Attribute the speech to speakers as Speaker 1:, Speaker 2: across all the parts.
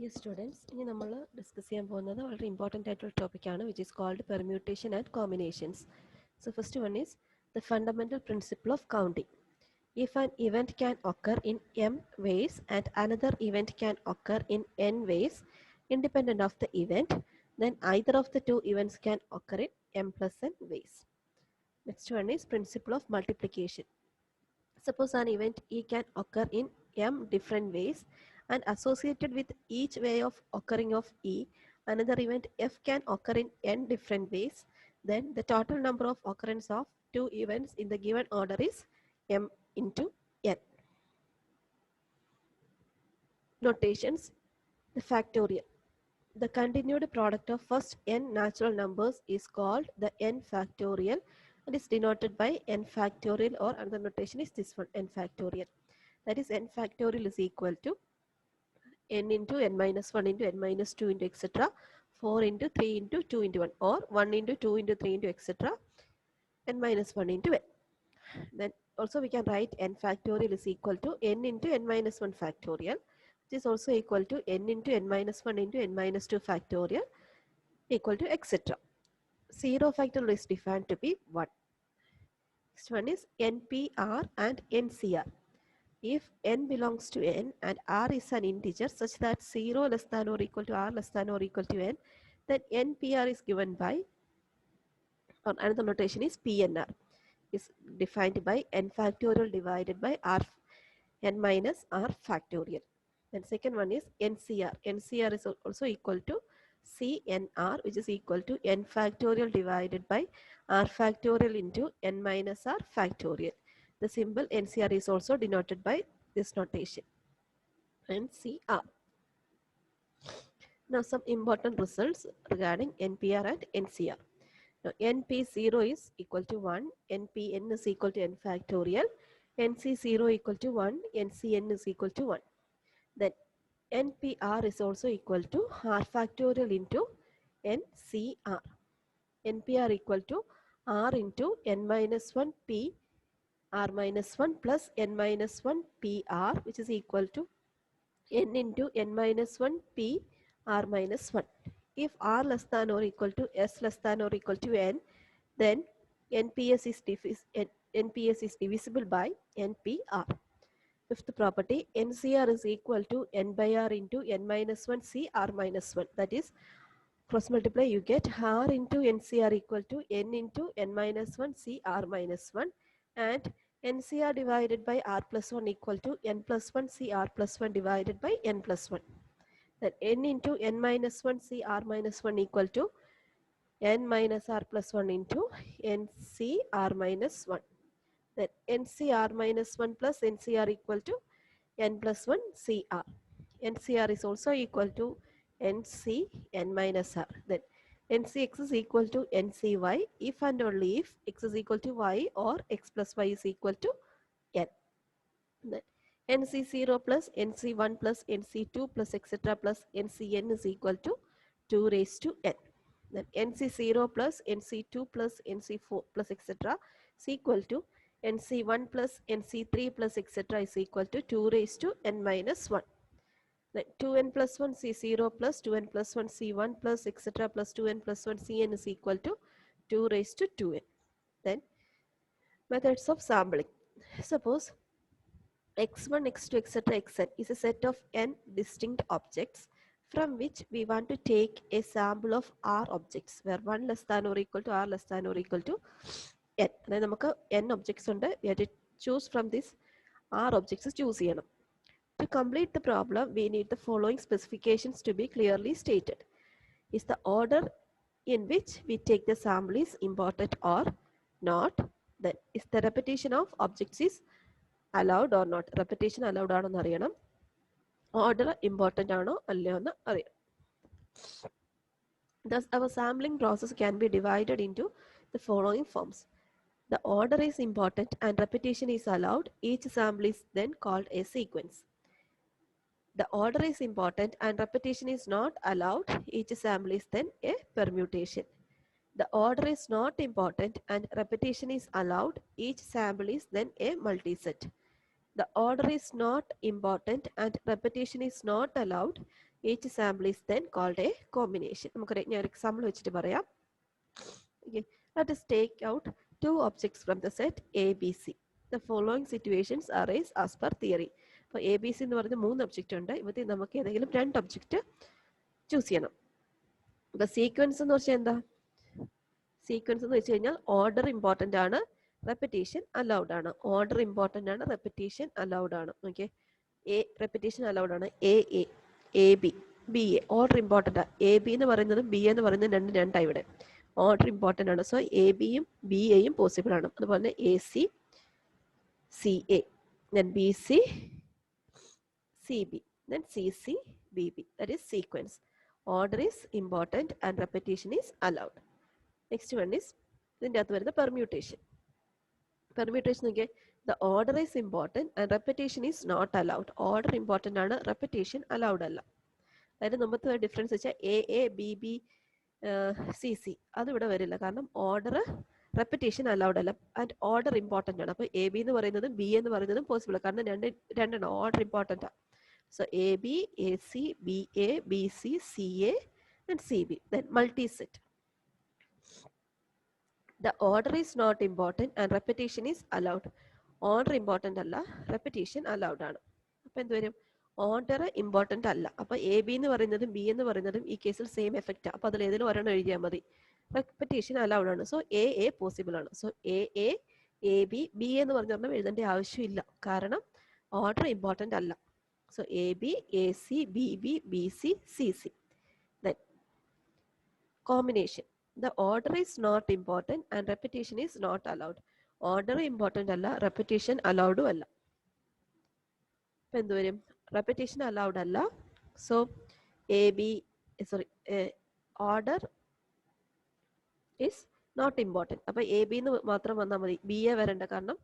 Speaker 1: Dear students, ഇനി നമ്മൾ discuss ചെയ്യാൻ പോകുന്നത് വളരെ ഇമ്പോർട്ടൻ്റ് ആയിട്ടുള്ള ടോപ്പിക്കാണ് which is called permutation and combinations. So first one is the fundamental principle of counting. If an event can occur in m ways and another event can occur in n ways independent of the event, then either of the two events can occur in m plus n ways. Next one is principle of multiplication. Suppose an event E can occur in m different ways and associated with each way of occurring of E, another event F can occur in n different ways, then the total number of occurrence of two events in the given order is m into n. Notations. The factorial. The continued product of first n natural numbers is called the n factorial and is denoted by n factorial, or another notation is this one, n factorial. That is n factorial is equal to n into n minus 1 into n minus 2 into etc. 4 into 3 into 2 into 1, or 1 into 2 into 3 into etc. n minus 1 into n. Then also we can write n factorial is equal to n into n minus 1 factorial, which is also equal to n into n minus 1 into n minus 2 factorial equal to etc. 0 factorial is defined to be 1. Next one is NPR and NCR. If n belongs to n and r is an integer such that 0 less than or equal to r less than or equal to n, then NPR is given by, or another notation is PNR, is defined by n factorial divided by r n minus r factorial. Then second one is NCR. NCR is also equal to CNR, which is equal to n factorial divided by r factorial into n minus r factorial. The symbol NCR is also denoted by this notation, NCR. Now some important results regarding NPR and NCR. Now NP0 is equal to 1, NPN is equal to n factorial, NC0 equal to 1, NCN is equal to 1. Then NPR is also equal to r factorial into NCR. NPR equal to r into n minus 1 P r minus 1 plus n minus 1 PR, which is equal to n into n minus 1 P r minus 1. If r less than or equal to s less than or equal to n, then NPS is divisible by NPR. Fifth property, NCR is equal to n by r into n minus 1 C r minus 1. That is, cross multiply, you get r into NCR equal to n into n minus 1 C r minus 1, and NCR divided by r plus 1 equal to n plus 1 C r plus 1 divided by n plus 1. Then n into n minus 1 C r minus 1 equal to n minus r plus 1 into NC r minus 1. Then NCR minus 1 plus NCR equal to n plus 1 CR. NCR is also equal to NC n minus r. Then NCX is equal to NCY if and only if x is equal to y or x plus y is equal to n. Then NC0 plus NC1 plus NC2 plus etc. plus NCN is equal to 2 raised to n. Then NC0 plus NC2 plus NC4 plus etc. is equal to NC1 plus NC3 plus etc. is equal to 2 raised to n minus 1. Then 2n plus 1 C0 plus 2n plus 1 C1 plus etc. plus 2n plus 1 Cn is equal to 2 raised to 2n. Then methods of sampling. Suppose x1, x2, etc. xn is a set of n distinct objects from which we want to take a sample of r objects where 1 less than or equal to r less than or equal to n. അതായത് നമുക്ക് n objects ഉണ്ട്, we have to choose from this r objects choose ചെയ്യണം. To complete the problem, we need the following specifications to be clearly stated. Is the order in which we take the sample is important or not? Then is the repetition of objects is allowed or not? Repetition allowed ആണെന്ന് അറിയണം. Order important ആണോ അല്ലയോ എന്ന് അറിയണം. Thus, our sampling process can be divided into the following forms. The order is important and repetition is allowed. Each sample is then called a sequence. The order is important and repetition is not allowed. Each sample is then a permutation. The order is not important and repetition is allowed. Each sample is then a multiset. The order is not important and repetition is not allowed. Each sample is then called a combination. ഞാൻ ഒരു example വെച്ചിട്ട് പറയാം. Okay. Let us take out two objects from the set A, B, C. The following situations arise as per theory. അപ്പോൾ A B C എന്ന് പറയുന്ന 3 object ഉണ്ട്. ഇവിടെ നമുക്ക് ഏതെങ്കിലും 2 ഒബ്ജക്റ്റ് ചൂസ് ചെയ്യണം. അപ്പോൾ സീക്വൻസ് എന്ന് വെച്ചാൽ എന്താ? സീക്വൻസ് എന്ന് വെച്ച് കഴിഞ്ഞാൽ ഓർഡർ ഇമ്പോർട്ടൻ്റ് ആണ്, റെപ്പിറ്റേഷൻ അലൗഡ് ആണ്. ഓർഡർ ഇമ്പോർട്ടൻ്റ് ആണ്, റെപ്പിറ്റേഷൻ അലൗഡ് ആണ്. ഓക്കെ, എ റെപ്പിറ്റേഷൻ അലൗഡ് ആണ്. A B, B A order important ആണ്. എ ബി എന്ന് പറയുന്നതും ബി എന്ന് പറയുന്നതും രണ്ടായി ഇവിടെ. ഓർഡർ ഇമ്പോർട്ടൻ്റ് ആണ്. സോ എ ബിയും ബി എയും പോസിബിൾ ആണ്. അതുപോലെ തന്നെ A C C A, then B C C B, then C C B B. That is sequence. Order is important and repetition is allowed. Next one is ഇതിൻ്റെ അകത്ത് വരുന്ന permutation. Permutation നോക്കിയാൽ the order is important and repetition is not allowed. Order important ആണ്, repetition allowed അല്ല. അതായത് മുമ്പത്തെ difference വെച്ചാൽ A A B B C C അതിവിടെ വരില്ല, കാരണം ഓർഡർ റെപ്പിറ്റേഷൻ അലൗഡ് അല്ല ആൻഡ് ഓർഡർ ഇമ്പോർട്ടൻ്റ് ആണ്. അപ്പോൾ എ ബി എന്ന് പറയുന്നതും ബി എന്ന് പറയുന്നതും പോസിബിൾ, കാരണം രണ്ടെണ്ണം ഓർഡർ ഇമ്പോർട്ടൻ്റ് ആണ്. So A B A C B A B C C A and C B. Then multi set. The order is not important and repetition is allowed. Order important അല്ല, repetition allowed ആണ്. അപ്പോൾ എന്ത് വരും? Order important അല്ല. അപ്പോൾ A B എന്ന് പറയുന്നതും B എന്ന് പറയുന്നതും ഈ കേസിൽ സെയിം എഫക്റ്റ്. അപ്പോൾ അതിൽ ഏതെങ്കിലും ഒരെണ്ണം എഴുതിയാൽ മതി. റെപ്പിറ്റേഷൻ അലൗഡ് ആണ്. സോ എ പോസിബിൾ ആണ്. സോ എ ബി ബി എന്ന് പറഞ്ഞൊരെണ്ണം എഴുതേണ്ട ആവശ്യമില്ല, കാരണം ഓർഡർ ഇമ്പോർട്ടൻ്റ് അല്ല. So A B A C B B B C C C. Then combination. The order is not important and repetition is not allowed. Order important അല്ല, repetition അലൗഡും അല്ല. ഇപ്പം എന്ത് വരും? റെപ്പിറ്റേഷൻ അലൗഡ് അല്ല. So A B order is not important. അപ്പം A B എന്ന് മാത്രം വന്നാൽ മതി, ബി എ വരണ്ട, കാരണം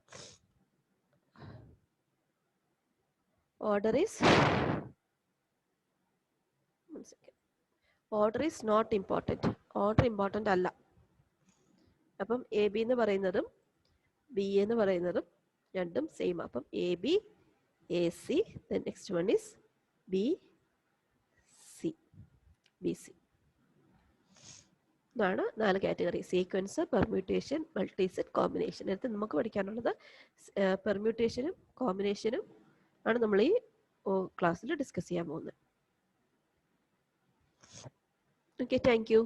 Speaker 1: order is not important. Order important അല്ല. അപ്പം എ ബി എന്ന് പറയുന്നതും ബി എന്ന് പറയുന്നതും രണ്ടും സെയിം. അപ്പം A B A C, next one is B C B C. ഇതാണ് 4 കാറ്റഗറി: സീക്വൻസ്, പെർമ്യൂട്ടേഷൻ, മൾട്ടിസെറ്റ്, കോമ്പിനേഷൻ. നേരത്തെ നമുക്ക് പഠിക്കാനുള്ളത് പെർമ്യൂട്ടേഷനും കോമ്പിനേഷനും ആണ് നമ്മൾ ഈ ക്ലാസ്സിൽ ഡിസ്കസ് ചെയ്യാൻ പോകുന്നത്. Okay, thank you.